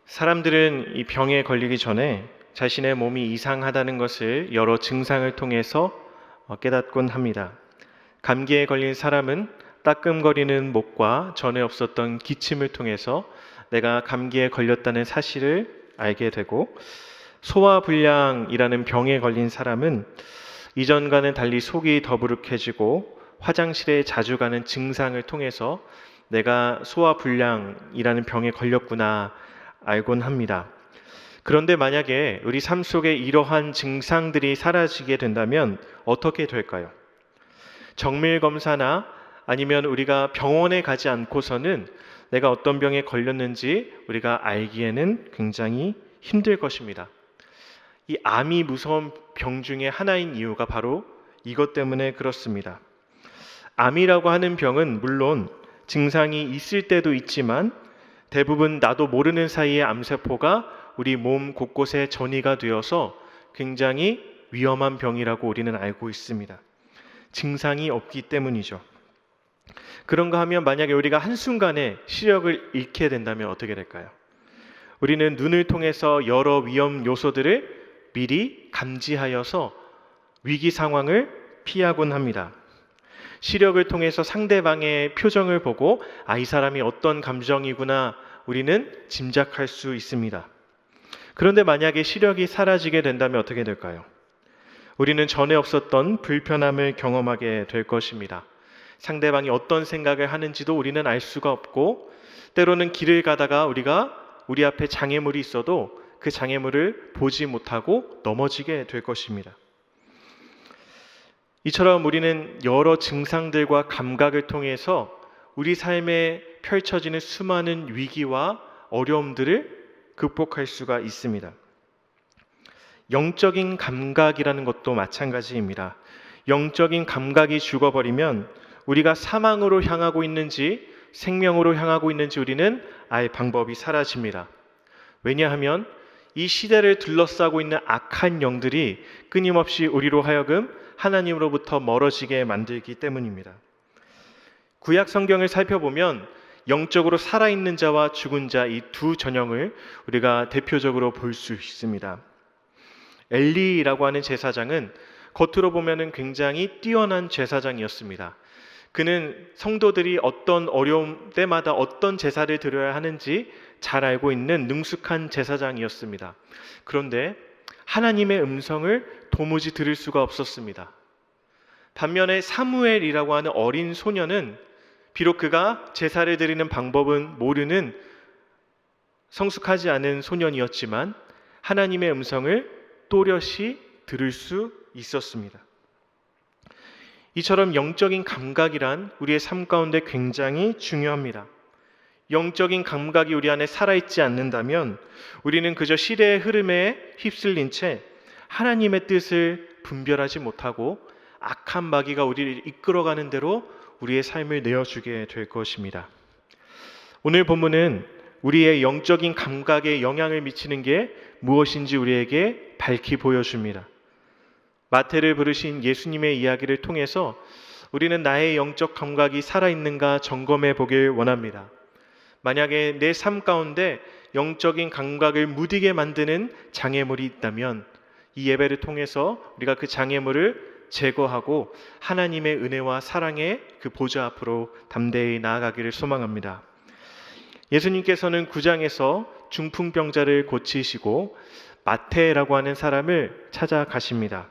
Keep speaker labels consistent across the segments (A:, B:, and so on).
A: 사람들은 이 병에 걸리기 전에 자신의 몸이 이상하다는 것을 여러 증상을 통해서 깨닫곤 합니다. 감기에 걸린 사람은 따끔거리는 목과 전에 없었던 기침을 통해서 내가 감기에 걸렸다는 사실을 알게 되고, 소화불량이라는 병에 걸린 사람은 이전과는 달리 속이 더부룩해지고 화장실에 자주 가는 증상을 통해서 내가 소화불량이라는 병에 걸렸구나 알곤 합니다. 그런데 만약에 우리 삶 속에 이러한 증상들이 사라지게 된다면 어떻게 될까요? 정밀 검사나 아니면 우리가 병원에 가지 않고서는 내가 어떤 병에 걸렸는지 우리가 알기에는 굉장히 힘들 것입니다. 이 암이 무서운 병 중에 하나인 이유가 바로 이것 때문에 그렇습니다. 암이라고 하는 병은 물론 증상이 있을 때도 있지만 대부분 나도 모르는 사이에 암세포가 우리 몸 곳곳에 전이가 되어서 굉장히 위험한 병이라고 우리는 알고 있습니다. 증상이 없기 때문이죠. 그런가 하면 만약에 우리가 한순간에 시력을 잃게 된다면 어떻게 될까요? 우리는 눈을 통해서 여러 위험 요소들을 미리 감지하여서 위기 상황을 피하곤 합니다. 시력을 통해서 상대방의 표정을 보고 이 사람이 어떤 감정이구나 우리는 짐작할 수 있습니다. 그런데 만약에 시력이 사라지게 된다면 어떻게 될까요? 우리는 전에 없었던 불편함을 경험하게 될 것입니다. 상대방이 어떤 생각을 하는지도 우리는 알 수가 없고, 때로는 길을 가다가 우리 앞에 장애물이 있어도 그 장애물을 보지 못하고 넘어지게 될 것입니다. 이처럼 우리는 여러 증상들과 감각을 통해서 우리 삶에 펼쳐지는 수많은 위기와 어려움들을 극복할 수가 있습니다. 영적인 감각이라는 것도 마찬가지입니다. 영적인 감각이 죽어버리면 우리가 사망으로 향하고 있는지 생명으로 향하고 있는지 우리는 알 방법이 사라집니다. 왜냐하면 이 시대를 둘러싸고 있는 악한 영들이 끊임없이 우리로 하여금 하나님으로부터 멀어지게 만들기 때문입니다. 구약 성경을 살펴보면 영적으로 살아있는 자와 죽은 자 이 두 전형을 우리가 대표적으로 볼 수 있습니다. 엘리라고 하는 제사장은 겉으로 보면 굉장히 뛰어난 제사장이었습니다. 그는 성도들이 어떤 어려움 때마다 어떤 제사를 드려야 하는지 잘 알고 있는 능숙한 제사장이었습니다. 그런데 하나님의 음성을 도무지 들을 수가 없었습니다. 반면에 사무엘이라고 하는 어린 소년은 비록 그가 제사를 드리는 방법은 모르는 성숙하지 않은 소년이었지만 하나님의 음성을 또렷이 들을 수 있었습니다. 이처럼 영적인 감각이란 우리의 삶 가운데 굉장히 중요합니다. 영적인 감각이 우리 안에 살아있지 않는다면 우리는 그저 시대의 흐름에 휩쓸린 채 하나님의 뜻을 분별하지 못하고 악한 마귀가 우리를 이끌어가는 대로 우리의 삶을 내어주게 될 것입니다. 오늘 본문은 우리의 영적인 감각에 영향을 미치는 게 무엇인지 우리에게 밝히 보여줍니다. 마태를 부르신 예수님의 이야기를 통해서 우리는 나의 영적 감각이 살아있는가 점검해 보길 원합니다. 만약에 내 삶 가운데 영적인 감각을 무디게 만드는 장애물이 있다면 이 예배를 통해서 우리가 그 장애물을 제거하고 하나님의 은혜와 사랑의 그 보좌 앞으로 담대히 나아가기를 소망합니다. 예수님께서는 9장에서 중풍병자를 고치시고 마태라고 하는 사람을 찾아가십니다.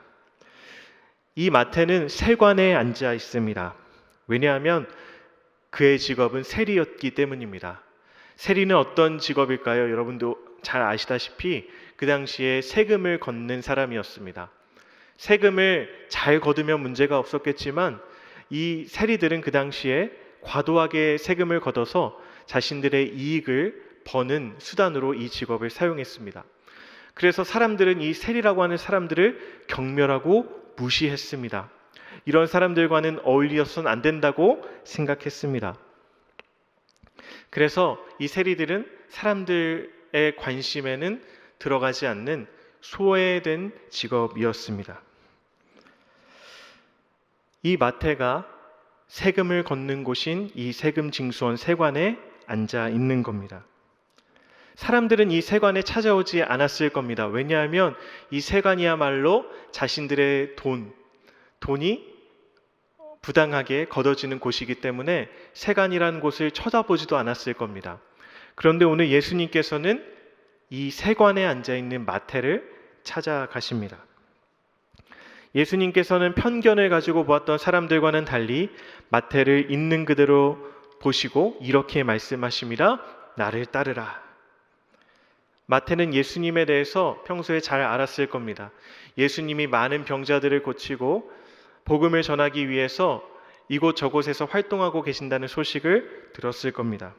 A: 이 마태는 세관에 앉아 있습니다. 왜냐하면 그의 직업은 세리였기 때문입니다. 세리는 어떤 직업일까요? 여러분도 잘 아시다시피 그 당시에 세금을 걷는 사람이었습니다. 세금을 잘 거두면 문제가 없었겠지만 이 세리들은 그 당시에 과도하게 세금을 걷어서 자신들의 이익을 버는 수단으로 이 직업을 사용했습니다. 그래서 사람들은 이 세리라고 하는 사람들을 경멸하고 무시했습니다. 이런 사람들과는 어울려서는 안 된다고 생각했습니다. 그래서 이 세리들은 사람들의 관심에는 들어가지 않는 소외된 직업이었습니다. 이 마태가 세금을 걷는 곳인 이 세금 징수원 세관에 앉아 있는 겁니다. 사람들은 이 세관에 찾아오지 않았을 겁니다. 왜냐하면 이 세관이야말로 자신들의 돈이 부당하게 걷어지는 곳이기 때문에 세관이라는 곳을 쳐다보지도 않았을 겁니다. 그런데 오늘 예수님께서는 이 세관에 앉아있는 마태를 찾아가십니다. 예수님께서는 편견을 가지고 보았던 사람들과는 달리 마태를 있는 그대로 보시고 이렇게 말씀하십니다. 나를 따르라. 마태는 예수님에 대해서 평소에 잘 알았을 겁니다. 예수님이 많은 병자들을 고치고 복음을 전하기 위해서 이곳저곳에서 활동하고 계신다는 소식을 들었을 겁니다.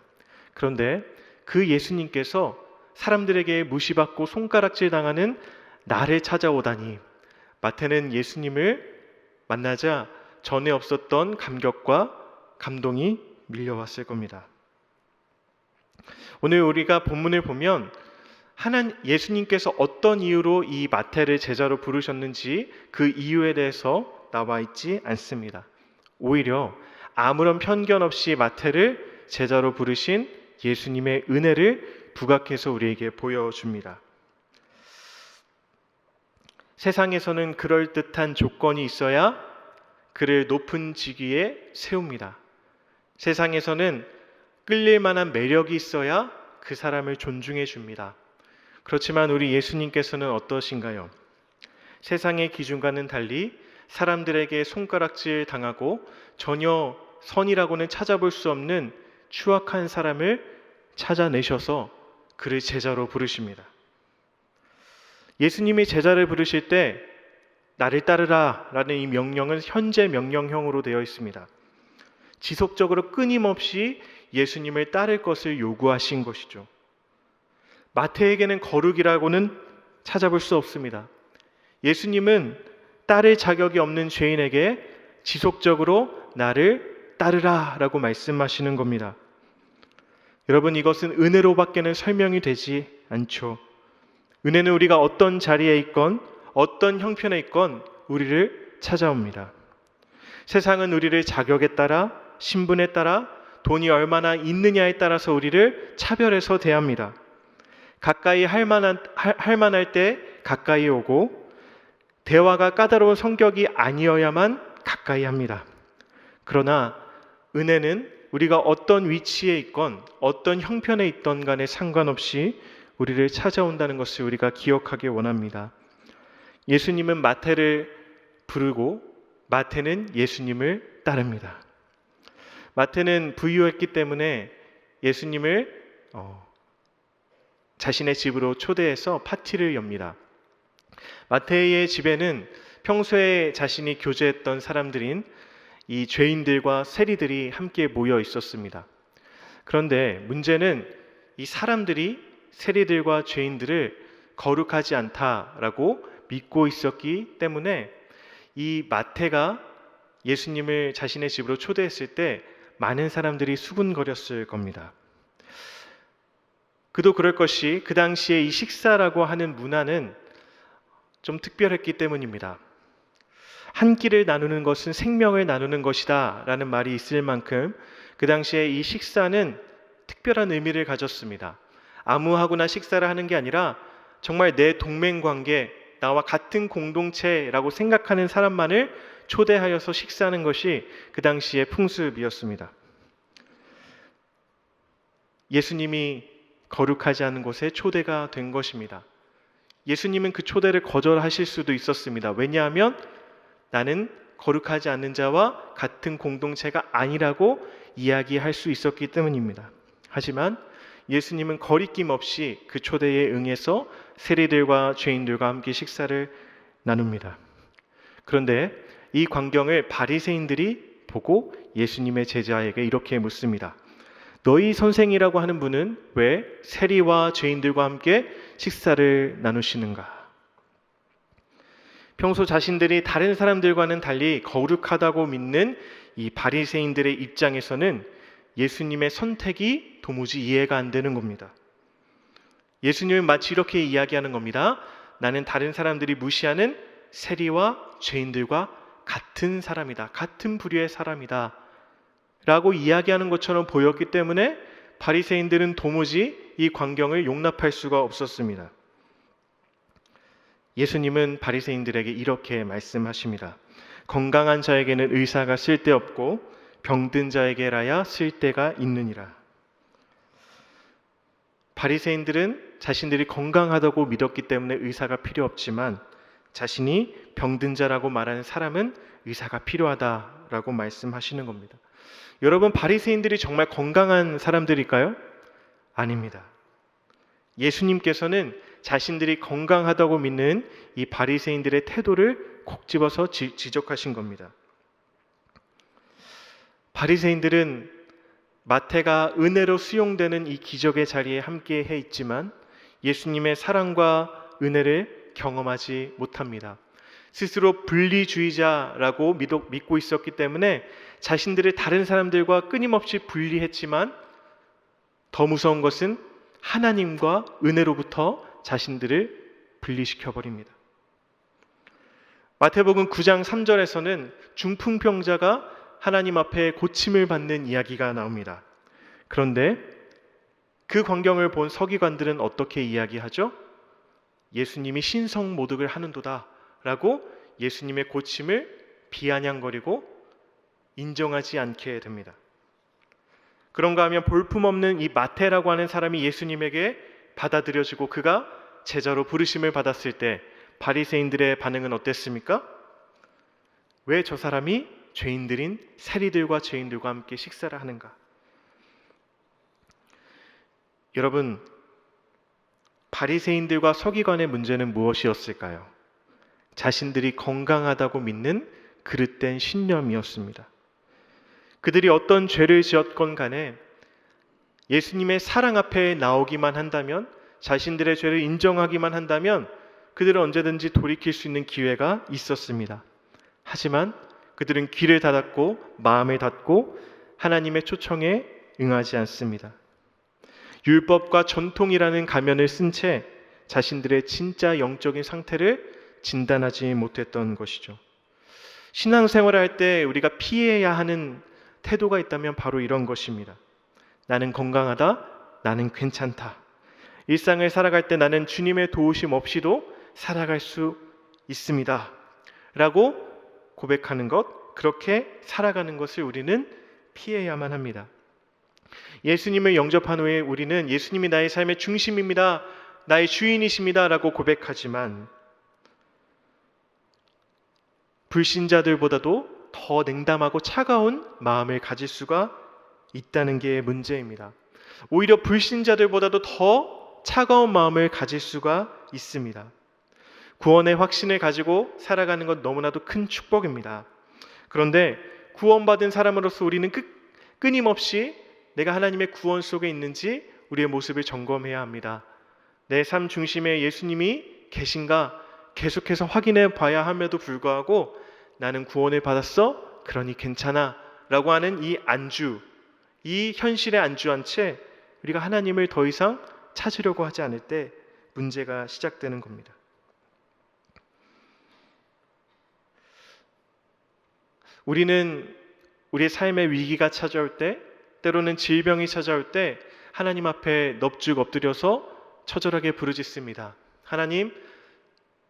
A: 그런데 그 예수님께서 사람들에게 무시받고 손가락질 당하는 나를 찾아오다니, 마태는 예수님을 만나자 전에 없었던 감격과 감동이 밀려왔을 겁니다. 오늘 우리가 본문을 보면 예수님께서 어떤 이유로 이 마태를 제자로 부르셨는지 그 이유에 대해서 나와 있지 않습니다. 오히려 아무런 편견 없이 마태를 제자로 부르신 예수님의 은혜를 부각해서 우리에게 보여줍니다. 세상에서는 그럴듯한 조건이 있어야 그를 높은 직위에 세웁니다. 세상에서는 끌릴 만한 매력이 있어야 그 사람을 존중해 줍니다. 그렇지만 우리 예수님께서는 어떠신가요? 세상의 기준과는 달리 사람들에게 손가락질 당하고 전혀 선이라고는 찾아볼 수 없는 추악한 사람을 찾아내셔서 그를 제자로 부르십니다. 예수님이 제자를 부르실 때 나를 따르라 라는 이 명령은 현재 명령형으로 되어 있습니다. 지속적으로 끊임없이 예수님을 따를 것을 요구하신 것이죠. 마태에게는 거룩이라고는 찾아볼 수 없습니다. 예수님은 따를 자격이 없는 죄인에게 지속적으로 나를 따르라 라고 말씀하시는 겁니다. 여러분, 이것은 은혜로밖에는 설명이 되지 않죠. 은혜는 우리가 어떤 자리에 있건 어떤 형편에 있건 우리를 찾아옵니다. 세상은 우리를 자격에 따라, 신분에 따라, 돈이 얼마나 있느냐에 따라서 우리를 차별해서 대합니다. 가까이 할 만할 때 가까이 오고 대화가 까다로운 성격이 아니어야만 가까이 합니다. 그러나 은혜는 우리가 어떤 위치에 있건 어떤 형편에 있던 간에 상관없이 우리를 찾아온다는 것을 우리가 기억하기 원합니다. 예수님은 마태를 부르고 마태는 예수님을 따릅니다. 마태는 부유했기 때문에 예수님을 자신의 집으로 초대해서 파티를 엽니다. 마태의 집에는 평소에 자신이 교제했던 사람들인 이 죄인들과 세리들이 함께 모여 있었습니다. 그런데 문제는 이 사람들이 세리들과 죄인들을 거룩하지 않다라고 믿고 있었기 때문에 이 마태가 예수님을 자신의 집으로 초대했을 때 많은 사람들이 수군거렸을 겁니다. 그도 그럴 것이 그 당시에 이 식사라고 하는 문화는 좀 특별했기 때문입니다. 한 끼를 나누는 것은 생명을 나누는 것이다 라는 말이 있을 만큼 그 당시에 이 식사는 특별한 의미를 가졌습니다. 아무하고나 식사를 하는 게 아니라 정말 내 동맹관계, 나와 같은 공동체라고 생각하는 사람만을 초대하여서 식사하는 것이 그 당시의 풍습이었습니다. 예수님이 거룩하지 않은 곳에 초대가 된 것입니다. 예수님은 그 초대를 거절하실 수도 있었습니다. 왜냐하면 나는 거룩하지 않는 자와 같은 공동체가 아니라고 이야기할 수 있었기 때문입니다. 하지만 예수님은 거리낌 없이 그 초대에 응해서 세리들과 죄인들과 함께 식사를 나눕니다. 그런데 이 광경을 바리새인들이 보고 예수님의 제자에게 이렇게 묻습니다. 너희 선생이라고 하는 분은 왜 세리와 죄인들과 함께 식사를 나누시는가? 평소 자신들이 다른 사람들과는 달리 거룩하다고 믿는 이 바리새인들의 입장에서는 예수님의 선택이 도무지 이해가 안 되는 겁니다. 예수님은 마치 이렇게 이야기하는 겁니다. 나는 다른 사람들이 무시하는 세리와 죄인들과 같은 사람이다. 같은 부류의 사람이다. 라고 이야기하는 것처럼 보였기 때문에 바리새인들은 도무지 이 광경을 용납할 수가 없었습니다. 예수님은 바리새인들에게 이렇게 말씀하십니다. 건강한 자에게는 의사가 쓸데없고 병든 자에게라야 쓸데가 있느니라. 바리새인들은 자신들이 건강하다고 믿었기 때문에 의사가 필요 없지만 자신이 병든 자라고 말하는 사람은 의사가 필요하다라고 말씀하시는 겁니다. 여러분, 바리새인들이 정말 건강한 사람들일까요? 아닙니다. 예수님께서는 자신들이 건강하다고 믿는 이 바리새인들의 태도를 콕 집어서 지적하신 겁니다. 바리새인들은 마태가 은혜로 수용되는 이 기적의 자리에 함께 해 있지만 예수님의 사랑과 은혜를 경험하지 못합니다. 스스로 분리주의자라고 믿고 있었기 때문에 자신들을 다른 사람들과 끊임없이 분리했지만 더 무서운 것은 하나님과 은혜로부터 자신들을 분리시켜버립니다. 마태복음 9장 3절에서는 중풍병자가 하나님 앞에 고침을 받는 이야기가 나옵니다. 그런데 그 광경을 본 서기관들은 어떻게 이야기하죠? 예수님이 신성모독을 하는도다 라고 예수님의 고침을 비아냥거리고 인정하지 않게 됩니다. 그런가 하면 볼품없는 이 마태라고 하는 사람이 예수님에게 받아들여지고 그가 제자로 부르심을 받았을 때 바리새인들의 반응은 어땠습니까? 왜 저 사람이 죄인들인 세리들과 죄인들과 함께 식사를 하는가? 여러분, 바리새인들과 서기관의 문제는 무엇이었을까요? 자신들이 건강하다고 믿는 그릇된 신념이었습니다. 그들이 어떤 죄를 지었건 간에 예수님의 사랑 앞에 나오기만 한다면, 자신들의 죄를 인정하기만 한다면 그들은 언제든지 돌이킬 수 있는 기회가 있었습니다. 하지만 그들은 귀를 닫았고 마음을 닫고 하나님의 초청에 응하지 않습니다. 율법과 전통이라는 가면을 쓴 채 자신들의 진짜 영적인 상태를 진단하지 못했던 것이죠. 신앙생활을 할 때 우리가 피해야 하는 태도가 있다면 바로 이런 것입니다. 나는 건강하다, 나는 괜찮다. 일상을 살아갈 때 나는 주님의 도우심 없이도 살아갈 수 있습니다 라고 고백하는 것, 그렇게 살아가는 것을 우리는 피해야만 합니다. 예수님을 영접한 후에 우리는 예수님이 나의 삶의 중심입니다, 나의 주인이십니다 라고 고백하지만 불신자들보다도 더 냉담하고 차가운 마음을 가질 수가 있다는 게 문제입니다. 오히려 불신자들보다도 더 차가운 마음을 가질 수가 있습니다. 구원의 확신을 가지고 살아가는 건 너무나도 큰 축복입니다. 그런데 구원받은 사람으로서 우리는 끊임없이 내가 하나님의 구원 속에 있는지 우리의 모습을 점검해야 합니다. 내 삶 중심에 예수님이 계신가 계속해서 확인해 봐야 함에도 불구하고 나는 구원을 받았어? 그러니 괜찮아 라고 하는 이 안주, 이 현실에 안주한 채 우리가 하나님을 더 이상 찾으려고 하지 않을 때 문제가 시작되는 겁니다. 우리는 우리의 삶의 위기가 찾아올 때, 때로는 질병이 찾아올 때 하나님 앞에 넙죽 엎드려서 처절하게 부르짖습니다. 하나님,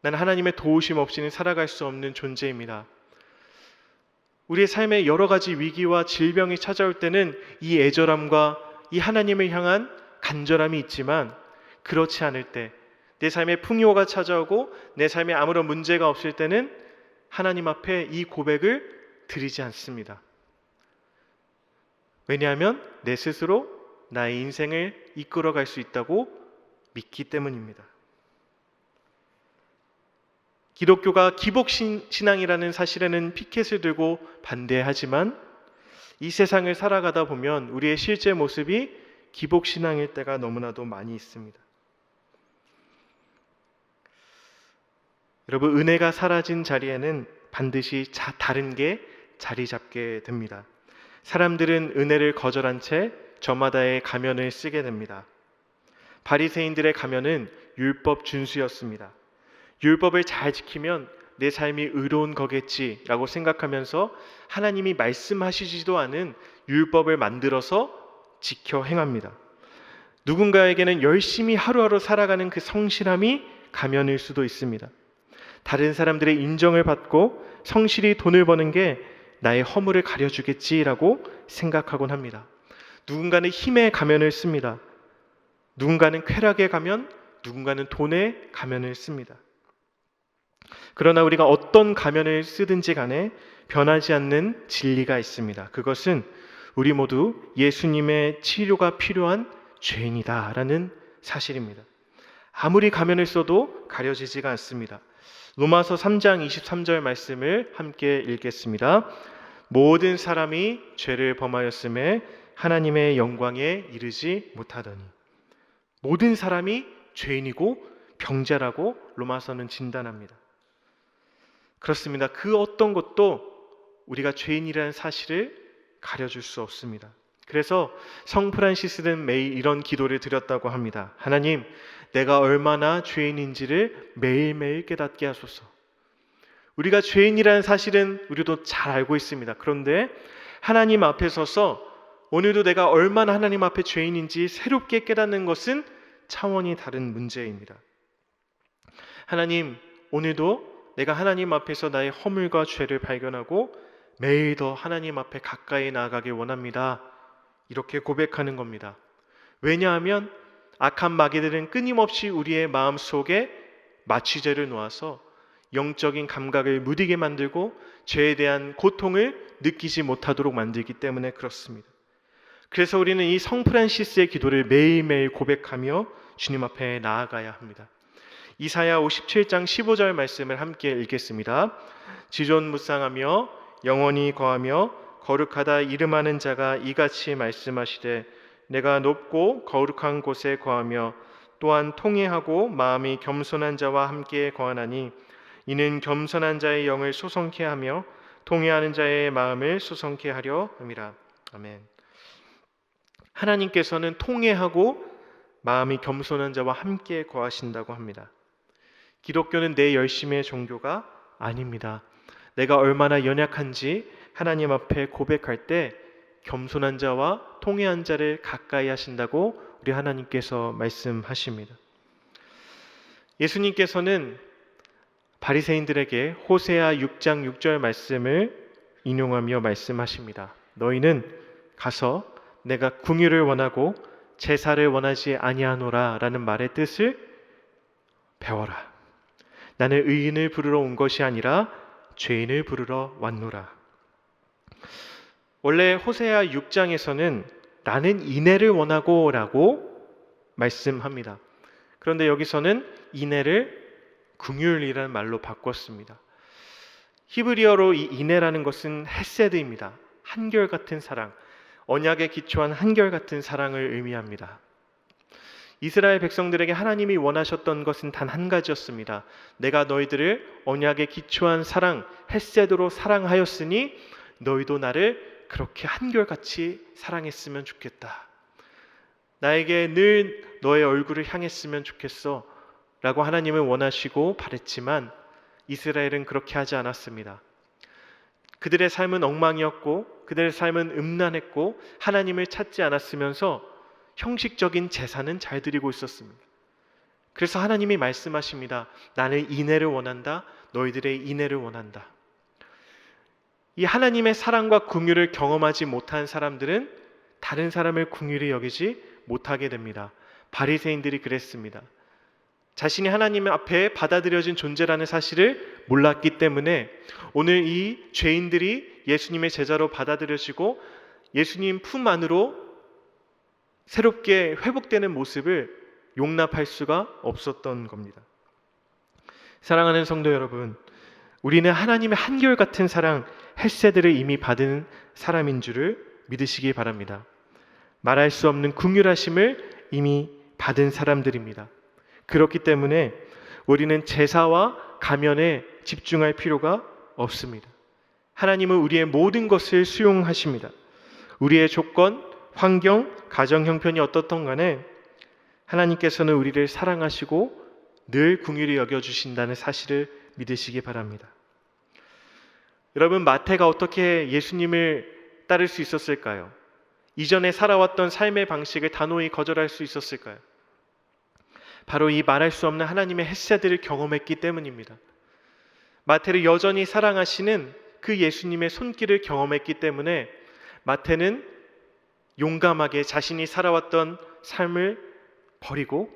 A: 나는 하나님의 도우심 없이는 살아갈 수 없는 존재입니다. 우리의 삶에 여러 가지 위기와 질병이 찾아올 때는 이 애절함과 이 하나님을 향한 간절함이 있지만, 그렇지 않을 때, 내 삶에 풍요가 찾아오고 내 삶에 아무런 문제가 없을 때는 하나님 앞에 이 고백을 드리지 않습니다. 왜냐하면 내 스스로 나의 인생을 이끌어갈 수 있다고 믿기 때문입니다. 기독교가 기복신앙이라는 사실에는 피켓을 들고 반대하지만 이 세상을 살아가다 보면 우리의 실제 모습이 기복신앙일 때가 너무나도 많이 있습니다. 여러분, 은혜가 사라진 자리에는 반드시 다른 게 자리 잡게 됩니다. 사람들은 은혜를 거절한 채 저마다의 가면을 쓰게 됩니다. 바리새인들의 가면은 율법 준수였습니다. 율법을 잘 지키면 내 삶이 의로운 거겠지라고 생각하면서 하나님이 말씀하시지도 않은 율법을 만들어서 지켜 행합니다. 누군가에게는 열심히 하루하루 살아가는 그 성실함이 가면일 수도 있습니다. 다른 사람들의 인정을 받고 성실히 돈을 버는 게 나의 허물을 가려주겠지라고 생각하곤 합니다. 누군가는 힘의 가면을 씁니다. 누군가는 쾌락의 가면, 누군가는 돈의 가면을 씁니다. 그러나 우리가 어떤 가면을 쓰든지 간에 변하지 않는 진리가 있습니다. 그것은 우리 모두 예수님의 치료가 필요한 죄인이다라는 사실입니다. 아무리 가면을 써도 가려지지가 않습니다. 로마서 3장 23절 말씀을 함께 읽겠습니다. 모든 사람이 죄를 범하였음에 하나님의 영광에 이르지 못하더니. 모든 사람이 죄인이고 병자라고 로마서는 진단합니다. 그렇습니다. 그 어떤 것도 우리가 죄인이라는 사실을 가려줄 수 없습니다. 그래서 성 프란시스는 매일 이런 기도를 드렸다고 합니다. 하나님, 내가 얼마나 죄인인지를 매일매일 깨닫게 하소서. 우리가 죄인이라는 사실은 우리도 잘 알고 있습니다. 그런데 하나님 앞에 서서 오늘도 내가 얼마나 하나님 앞에 죄인인지 새롭게 깨닫는 것은 차원이 다른 문제입니다. 하나님, 오늘도 내가 하나님 앞에서 나의 허물과 죄를 발견하고 매일 더 하나님 앞에 가까이 나아가길 원합니다. 이렇게 고백하는 겁니다. 왜냐하면 악한 마귀들은 끊임없이 우리의 마음속에 마취제를 놓아서 영적인 감각을 무디게 만들고 죄에 대한 고통을 느끼지 못하도록 만들기 때문에 그렇습니다. 그래서 우리는 이 성 프란시스의 기도를 매일매일 고백하며 주님 앞에 나아가야 합니다. 이사야 57장 15절 말씀을 함께 읽겠습니다. 지존무쌍하며 영원히 거하며 거룩하다 이름하는 자가 이같이 말씀하시되 내가 높고 거룩한 곳에 거하며 또한 통회하고 마음이 겸손한 자와 함께 거하나니 이는 겸손한 자의 영을 소성케 하며 통회하는 자의 마음을 소성케 하려 함이라. 아멘. 하나님께서는 통회하고 마음이 겸손한 자와 함께 거하신다고 합니다. 기독교는 내 열심의 종교가 아닙니다. 내가 얼마나 연약한지 하나님 앞에 고백할 때 겸손한 자와 통회한 자를 가까이 하신다고 우리 하나님께서 말씀하십니다. 예수님께서는 바리새인들에게 호세아 6장 6절 말씀을 인용하며 말씀하십니다. 너희는 가서 내가 궁유를 원하고 제사를 원하지 아니하노라 라는 말의 뜻을 배워라. 나는 의인을 부르러 온 것이 아니라 죄인을 부르러 왔노라. 원래 호세아 6장에서는 나는 인애를 원하고 라고 말씀합니다. 그런데 여기서는 인애를 긍휼이라는 말로 바꿨습니다. 히브리어로 이 인애라는 것은 헤세드입니다. 한결같은 사랑, 언약에 기초한 한결같은 사랑을 의미합니다. 이스라엘 백성들에게 하나님이 원하셨던 것은 단 한 가지였습니다. 내가 너희들을 언약에 기초한 사랑, 헤세드로 사랑하였으니 너희도 나를 그렇게 한결같이 사랑했으면 좋겠다. 나에게 늘 너의 얼굴을 향했으면 좋겠어 라고 하나님은 원하시고 바랬지만 이스라엘은 그렇게 하지 않았습니다. 그들의 삶은 엉망이었고 그들의 삶은 음란했고 하나님을 찾지 않았으면서 형식적인 제사는 잘 드리고 있었습니다. 그래서 하나님이 말씀하십니다. 나는 인애를 원한다. 너희들의 인애를 원한다. 이 하나님의 사랑과 긍휼을 경험하지 못한 사람들은 다른 사람을 긍휼히 여기지 못하게 됩니다. 바리새인들이 그랬습니다. 자신이 하나님 앞에 받아들여진 존재라는 사실을 몰랐기 때문에 오늘 이 죄인들이 예수님의 제자로 받아들여지고 예수님 품 안으로 새롭게 회복되는 모습을 용납할 수가 없었던 겁니다. 사랑하는 성도 여러분, 우리는 하나님의 한결같은 사랑, 헤세드를 이미 받은 사람인 줄을 믿으시기 바랍니다. 말할 수 없는 긍휼하심을 이미 받은 사람들입니다. 그렇기 때문에 우리는 제사와 가면에 집중할 필요가 없습니다. 하나님은 우리의 모든 것을 수용하십니다. 우리의 조건, 환경, 가정 형편이 어떻든 간에 하나님께서는 우리를 사랑하시고 늘 긍휼히 여겨주신다는 사실을 믿으시기 바랍니다. 여러분, 마태가 어떻게 예수님을 따를 수 있었을까요? 이전에 살아왔던 삶의 방식을 단호히 거절할 수 있었을까요? 바로 이 말할 수 없는 하나님의 헤세드를 경험했기 때문입니다. 마태를 여전히 사랑하시는 그 예수님의 손길을 경험했기 때문에 마태는 용감하게 자신이 살아왔던 삶을 버리고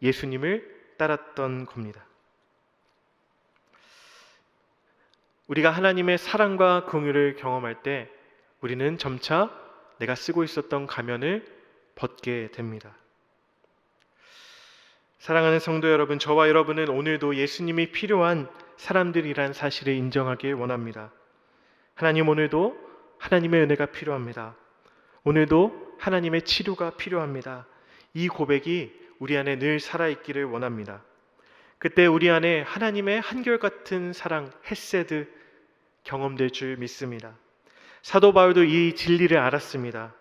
A: 예수님을 따랐던 겁니다. 우리가 하나님의 사랑과 긍휼을 경험할 때 우리는 점차 내가 쓰고 있었던 가면을 벗게 됩니다. 사랑하는 성도 여러분, 저와 여러분은 오늘도 예수님이 필요한 사람들이란 사실을 인정하길 원합니다. 하나님, 오늘도 하나님의 은혜가 필요합니다. 오늘도 하나님의 치료가 필요합니다. 이 고백이 우리 안에 늘 살아있기를 원합니다. 그때 우리 안에 하나님의 한결같은 사랑, 헤세드 경험될 줄 믿습니다. 사도 바울도 이 진리를 알았습니다.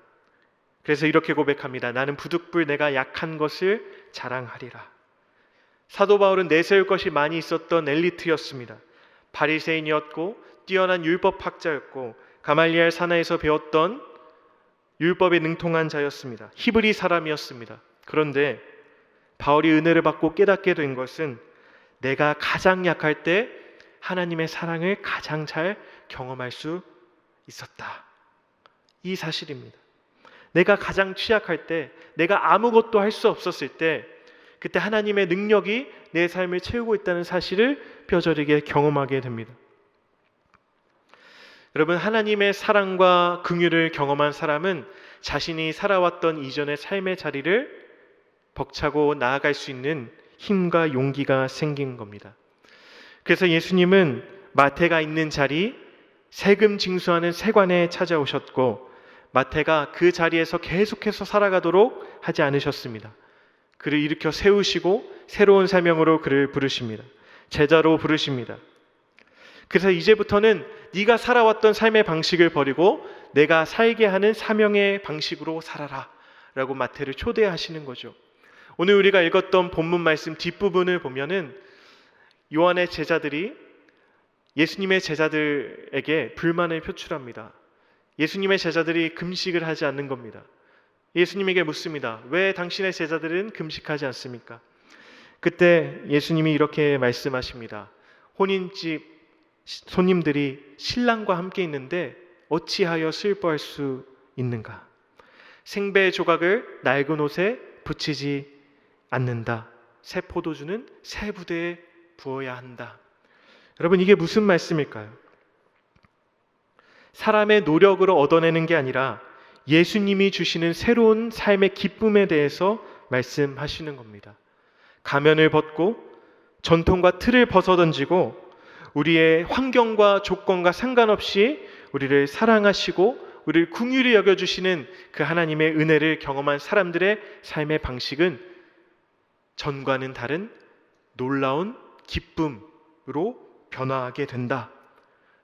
A: 그래서 이렇게 고백합니다. 나는 부득불 내가 약한 것을 자랑하리라. 사도 바울은 내세울 것이 많이 있었던 엘리트였습니다. 바리새인이었고 뛰어난 율법학자였고 가말리엘 산하에서 배웠던 율법에 능통한 자였습니다. 히브리 사람이었습니다. 그런데 바울이 은혜를 받고 깨닫게 된 것은 내가 가장 약할 때 하나님의 사랑을 가장 잘 경험할 수 있었다. 이 사실입니다. 내가 가장 취약할 때, 내가 아무것도 할 수 없었을 때, 그때 하나님의 능력이 내 삶을 채우고 있다는 사실을 뼈저리게 경험하게 됩니다. 여러분, 하나님의 사랑과 긍휼을 경험한 사람은 자신이 살아왔던 이전의 삶의 자리를 벅차고 나아갈 수 있는 힘과 용기가 생긴 겁니다. 그래서 예수님은 마태가 있는 자리, 세금 징수하는 세관에 찾아오셨고 마태가 그 자리에서 계속해서 살아가도록 하지 않으셨습니다. 그를 일으켜 세우시고 새로운 사명으로 그를 부르십니다. 제자로 부르십니다. 그래서 이제부터는 네가 살아왔던 삶의 방식을 버리고 내가 살게 하는 사명의 방식으로 살아라 라고 마태를 초대하시는 거죠. 오늘 우리가 읽었던 본문 말씀 뒷부분을 보면은 요한의 제자들이 예수님의 제자들에게 불만을 표출합니다. 예수님의 제자들이 금식을 하지 않는 겁니다. 예수님에게 묻습니다. 왜 당신의 제자들은 금식하지 않습니까? 그때 예수님이 이렇게 말씀하십니다. 혼인집 손님들이 신랑과 함께 있는데 어찌하여 슬퍼할 수 있는가? 생배 조각을 낡은 옷에 붙이지 않는다. 새 포도주는 새 부대에 부어야 한다. 여러분, 이게 무슨 말씀일까요? 사람의 노력으로 얻어내는 게 아니라 예수님이 주시는 새로운 삶의 기쁨에 대해서 말씀하시는 겁니다. 가면을 벗고 전통과 틀을 벗어던지고 우리의 환경과 조건과 상관없이 우리를 사랑하시고 우리를 긍휼히 여겨주시는 그 하나님의 은혜를 경험한 사람들의 삶의 방식은 전과는 다른 놀라운 기쁨으로 변화하게 된다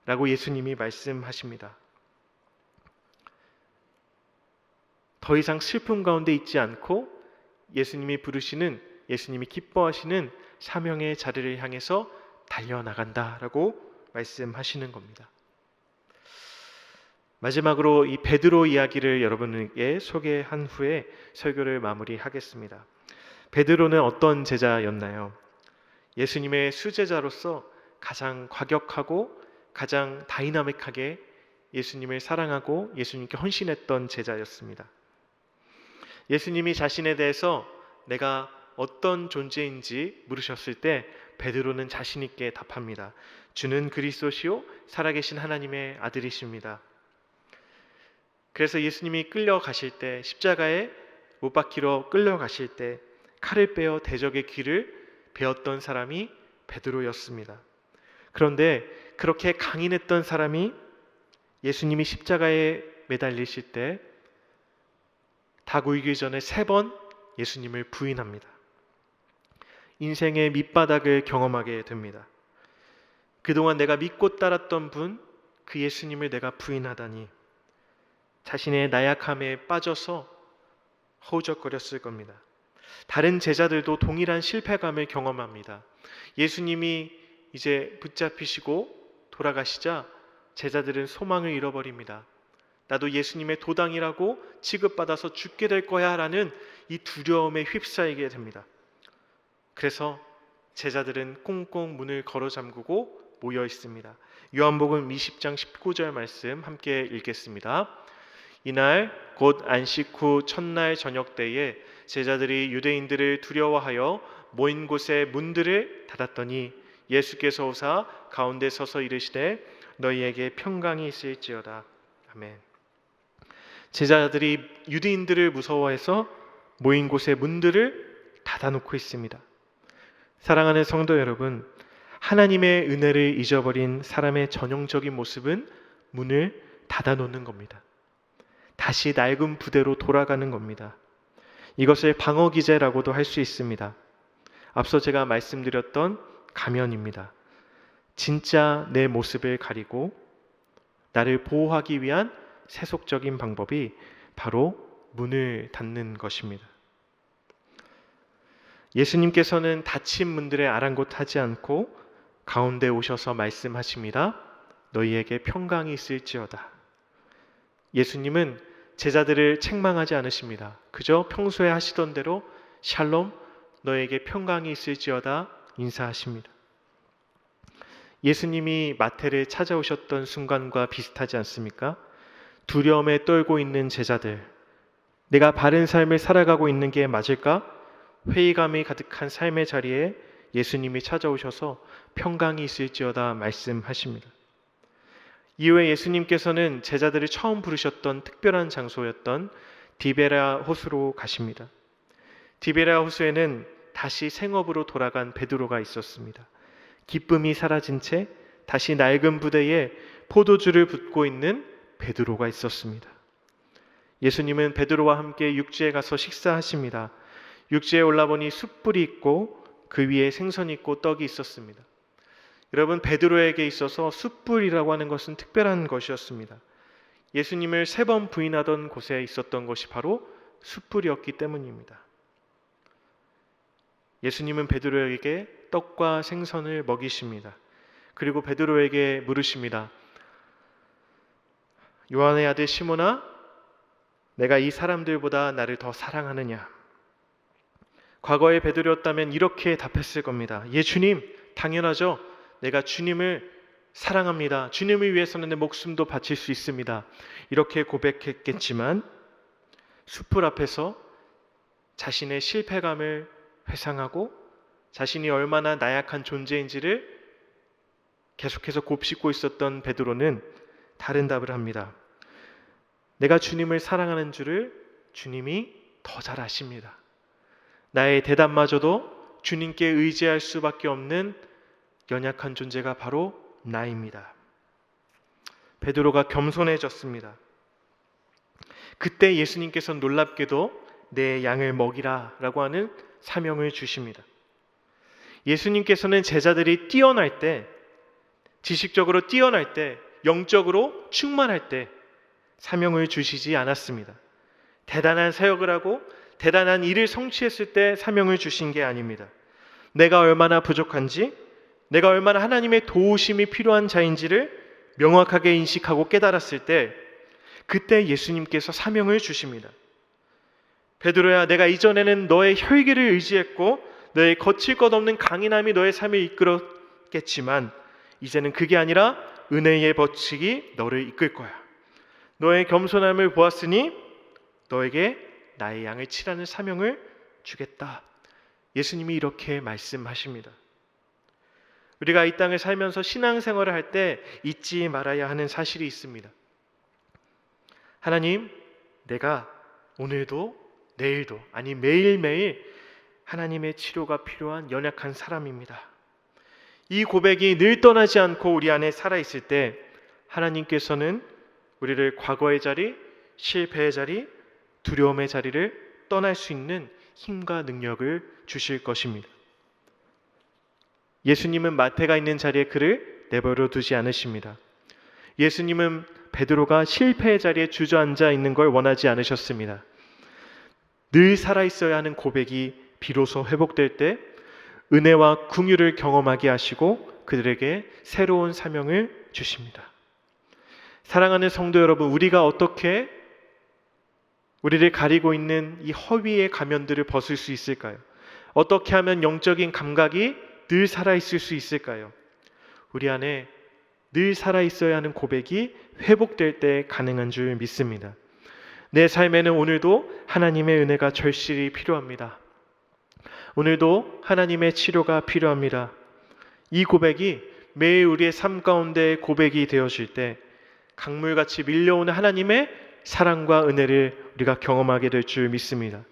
A: 라고 예수님이 말씀하십니다. 더 이상 슬픔 가운데 있지 않고 예수님이 부르시는, 예수님이 기뻐하시는 사명의 자리를 향해서 달려나간다라고 말씀하시는 겁니다. 마지막으로 이 베드로 이야기를 여러분에게 소개한 후에 설교를 마무리하겠습니다. 베드로는 어떤 제자였나요? 예수님의 수제자로서 가장 과격하고 가장 다이나믹하게 예수님을 사랑하고 예수님께 헌신했던 제자였습니다. 예수님이 자신에 대해서 내가 어떤 존재인지 물으셨을 때 베드로는 자신 있게 답합니다. 주는 그리스도시요 살아계신 하나님의 아들이십니다. 그래서 예수님이 끌려가실 때, 십자가에 못 박히러 끌려가실 때 칼을 빼어 대적의 귀를 베었던 사람이 베드로였습니다. 그런데 그렇게 강인했던 사람이 예수님이 십자가에 매달리실 때 닭 울기 전에 3번 예수님을 부인합니다. 인생의 밑바닥을 경험하게 됩니다. 그동안 내가 믿고 따랐던 분, 그 예수님을 내가 부인하다니 자신의 나약함에 빠져서 허우적거렸을 겁니다. 다른 제자들도 동일한 실패감을 경험합니다. 예수님이 이제 붙잡히시고 돌아가시자 제자들은 소망을 잃어버립니다. 나도 예수님의 도당이라고 취급받아서 죽게 될 거야 라는 이 두려움에 휩싸이게 됩니다. 그래서 제자들은 꽁꽁 문을 걸어 잠그고 모여 있습니다. 요한복음 20장 19절 말씀 함께 읽겠습니다. 이날 곧 안식 후 첫날 저녁 때에 제자들이 유대인들을 두려워하여 모인 곳에 문들을 닫았더니 예수께서 오사 가운데 서서 이르시되 너희에게 평강이 있을지어다. 아멘. 제자들이 유대인들을 무서워해서 모인 곳의 문들을 닫아놓고 있습니다. 사랑하는 성도 여러분, 하나님의 은혜를 잊어버린 사람의 전형적인 모습은 문을 닫아놓는 겁니다. 다시 낡은 부대로 돌아가는 겁니다. 이것을 방어기제라고도 할 수 있습니다. 앞서 제가 말씀드렸던 가면입니다. 진짜 내 모습을 가리고 나를 보호하기 위한 세속적인 방법이 바로 문을 닫는 것입니다. 예수님께서는 닫힌 문들에 아랑곳하지 않고 가운데 오셔서 말씀하십니다. 너희에게 평강이 있을지어다. 예수님은 제자들을 책망하지 않으십니다. 그저 평소에 하시던 대로 샬롬, 너에게 평강이 있을지어다 인사하십니다. 예수님이 마태를 찾아오셨던 순간과 비슷하지 않습니까? 두려움에 떨고 있는 제자들, 내가 바른 삶을 살아가고 있는 게 맞을까? 회의감이 가득한 삶의 자리에 예수님이 찾아오셔서 평강이 있을지어다 말씀하십니다. 이후에 예수님께서는 제자들을 처음 부르셨던 특별한 장소였던 디베랴 호수로 가십니다. 디베랴 호수에는 다시 생업으로 돌아간 베드로가 있었습니다. 기쁨이 사라진 채 다시 낡은 부대에 포도주를 붓고 있는 베드로가 있었습니다. 예수님은 베드로와 함께 육지에 가서 식사하십니다. 육지에 올라보니 숯불이 있고 그 위에 생선이 있고 떡이 있었습니다. 여러분, 베드로에게 있어서 숯불이라고 하는 것은 특별한 것이었습니다. 예수님을 3번 부인하던 곳에 있었던 것이 바로 숯불이었기 때문입니다. 예수님은 베드로에게 떡과 생선을 먹이십니다. 그리고 베드로에게 물으십니다. 요한의 아들 시몬아, 내가 이 사람들보다 나를 더 사랑하느냐? 과거의 베드로였다면 이렇게 답했을 겁니다. 예, 주님, 당연하죠. 내가 주님을 사랑합니다. 주님을 위해서는 내 목숨도 바칠 수 있습니다. 이렇게 고백했겠지만 숯불 앞에서 자신의 실패감을 회상하고 자신이 얼마나 나약한 존재인지를 계속해서 곱씹고 있었던 베드로는 다른 답을 합니다. 내가 주님을 사랑하는 줄을 주님이 더 잘 아십니다. 나의 대답마저도 주님께 의지할 수밖에 없는 연약한 존재가 바로 나입니다. 베드로가 겸손해졌습니다. 그때 예수님께서 놀랍게도 내 양을 먹이라 라고 하는 사명을 주십니다. 예수님께서는 제자들이 뛰어날 때, 지식적으로 뛰어날 때, 영적으로 충만할 때 사명을 주시지 않았습니다. 대단한 사역을 하고 대단한 일을 성취했을 때 사명을 주신 게 아닙니다. 내가 얼마나 부족한지, 내가 얼마나 하나님의 도우심이 필요한 자인지를 명확하게 인식하고 깨달았을 때 그때 예수님께서 사명을 주십니다. 베드로야, 내가 이전에는 너의 혈기를 의지했고 너의 거칠 것 없는 강인함이 너의 삶을 이끌었겠지만 이제는 그게 아니라 은혜의 법칙이 너를 이끌 거야. 너의 겸손함을 보았으니 너에게 나의 양을 치라는 사명을 주겠다. 예수님이 이렇게 말씀하십니다. 우리가 이 땅을 살면서 신앙생활을 할 때 잊지 말아야 하는 사실이 있습니다. 하나님, 내가 오늘도 내일도 아니 매일매일 하나님의 치료가 필요한 연약한 사람입니다. 이 고백이 늘 떠나지 않고 우리 안에 살아있을 때 하나님께서는 우리를 과거의 자리, 실패의 자리, 두려움의 자리를 떠날 수 있는 힘과 능력을 주실 것입니다. 예수님은 마태가 있는 자리에 그를 내버려 두지 않으십니다. 예수님은 베드로가 실패의 자리에 주저앉아 있는 걸 원하지 않으셨습니다. 늘 살아있어야 하는 고백이 비로소 회복될 때 은혜와 긍휼을 경험하게 하시고 그들에게 새로운 사명을 주십니다. 사랑하는 성도 여러분, 우리가 어떻게 우리를 가리고 있는 이 허위의 가면들을 벗을 수 있을까요? 어떻게 하면 영적인 감각이 늘 살아있을 수 있을까요? 우리 안에 늘 살아있어야 하는 고백이 회복될 때 가능한 줄 믿습니다. 내 삶에는 오늘도 하나님의 은혜가 절실히 필요합니다. 오늘도 하나님의 치료가 필요합니다. 이 고백이 매일 우리의 삶 가운데 고백이 되어질 때 강물같이 밀려오는 하나님의 사랑과 은혜를 우리가 경험하게 될 줄 믿습니다.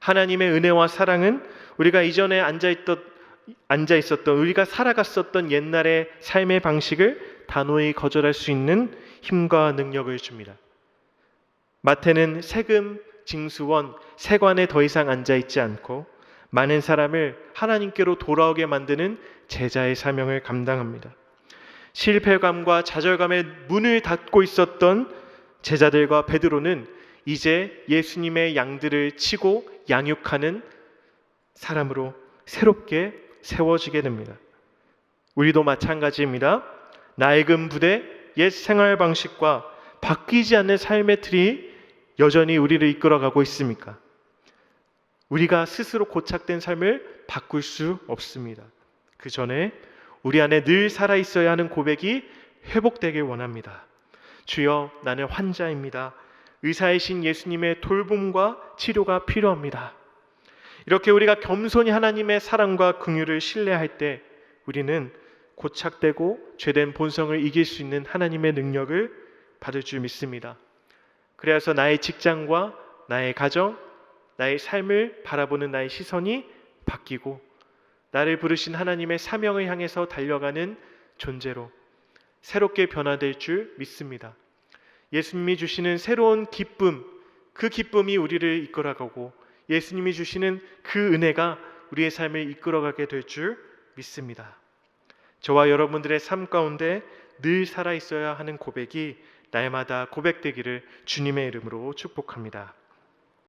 A: 하나님의 은혜와 사랑은 우리가 이전에 앉아 있었던 우리가 살아갔었던 옛날의 삶의 방식을 단호히 거절할 수 있는 힘과 능력을 줍니다. 마태는 세금 징수원 세관에 더 이상 앉아 있지 않고 많은 사람을 하나님께로 돌아오게 만드는 제자의 사명을 감당합니다. 실패감과 좌절감에 문을 닫고 있었던 제자들과 베드로는 이제 예수님의 양들을 치고 양육하는 사람으로 새롭게 세워지게 됩니다. 우리도 마찬가지입니다. 낡은 부대, 옛 생활 방식과 바뀌지 않는 삶의 틀이 여전히 우리를 이끌어가고 있습니까? 우리가 스스로 고착된 삶을 바꿀 수 없습니다. 그 전에 우리 안에 늘 살아있어야 하는 고백이 회복되길 원합니다. 주여, 나는 환자입니다. 의사이신 예수님의 돌봄과 치료가 필요합니다. 이렇게 우리가 겸손히 하나님의 사랑과 긍휼을 신뢰할 때 우리는 고착되고 죄된 본성을 이길 수 있는 하나님의 능력을 받을 줄 믿습니다. 그래서 나의 직장과 나의 가정, 나의 삶을 바라보는 나의 시선이 바뀌고 나를 부르신 하나님의 사명을 향해서 달려가는 존재로 새롭게 변화될 줄 믿습니다. 예수님이 주시는 새로운 기쁨, 그 기쁨이 우리를 이끌어가고 예수님이 주시는 그 은혜가 우리의 삶을 이끌어가게 될 줄 믿습니다. 저와 여러분들의 삶 가운데 늘 살아있어야 하는 고백이 날마다 고백되기를 주님의 이름으로 축복합니다.